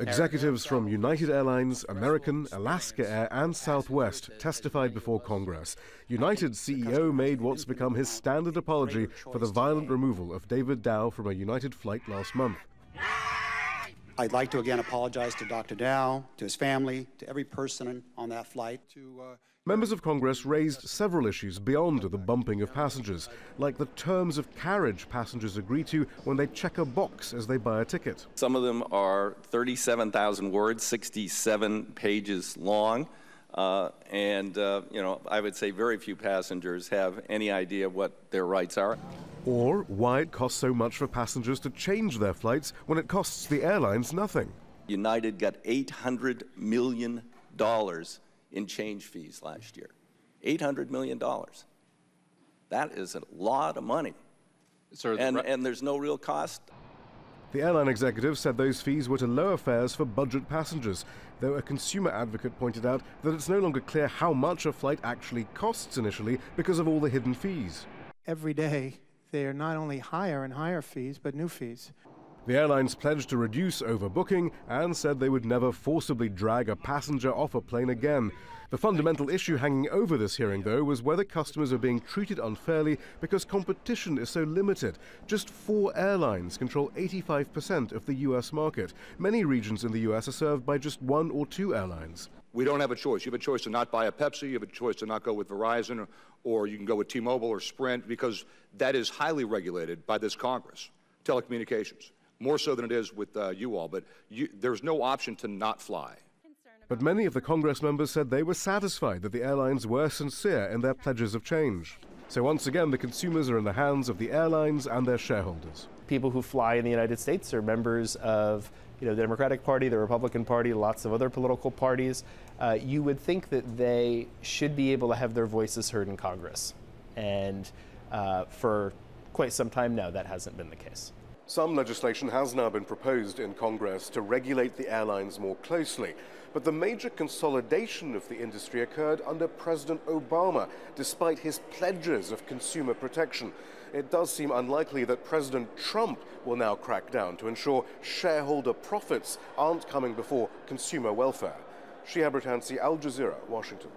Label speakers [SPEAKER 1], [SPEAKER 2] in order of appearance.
[SPEAKER 1] Executives from United Airlines, American, Alaska Air and Southwest testified before Congress. United's CEO made what's become his standard apology for the violent removal of David Dow from a United flight last month.
[SPEAKER 2] I'd like to again apologize to Dr. Dow, to his family, to every person on that flight.
[SPEAKER 1] Members of Congress raised several issues beyond the bumping of passengers, like the terms of carriage passengers agree to when they check a box as they buy a ticket.
[SPEAKER 3] Some of them are 37,000 words, 67 pages long, and I would say very few passengers have any idea what their rights are.
[SPEAKER 1] Or why it costs so much for passengers to change their flights when it costs the airlines nothing.
[SPEAKER 3] United got $800 million in change fees last year. $800 million. That is a lot of money. And there's no real cost.
[SPEAKER 1] The airline executive said those fees were to lower fares for budget passengers, though a consumer advocate pointed out that it's no longer clear how much a flight actually costs initially because of all the hidden fees.
[SPEAKER 4] Every day, they are not only higher and higher fees, but new fees.
[SPEAKER 1] The airlines pledged to reduce overbooking and said they would never forcibly drag a passenger off a plane again. The fundamental issue hanging over this hearing, though, was whether customers are being treated unfairly because competition is so limited. Just 4 airlines control 85% of the U.S. market. Many regions in the U.S. are served by just 1 or 2 airlines.
[SPEAKER 5] We don't have a choice. You have a choice to not buy a Pepsi, you have a choice to not go with Verizon, or you can go with T-Mobile or Sprint, because that is highly regulated by this Congress, telecommunications. More so than it is with you all, but there's no option to not fly.
[SPEAKER 1] But many of the Congress members said they were satisfied that the airlines were sincere in their pledges of change. So once again, the consumers are in the hands of the airlines and their shareholders.
[SPEAKER 6] People who fly in the United States are members of the Democratic Party, the Republican Party, lots of other political parties. You would think that they should be able to have their voices heard in Congress. And for quite some time now, that hasn't been the case.
[SPEAKER 1] Some legislation has now been proposed in Congress to regulate the airlines more closely. But the major consolidation of the industry occurred under President Obama, despite his pledges of consumer protection. It does seem unlikely that President Trump will now crack down to ensure shareholder profits aren't coming before consumer welfare. Shihab, Rattansi, Al Jazeera, Washington.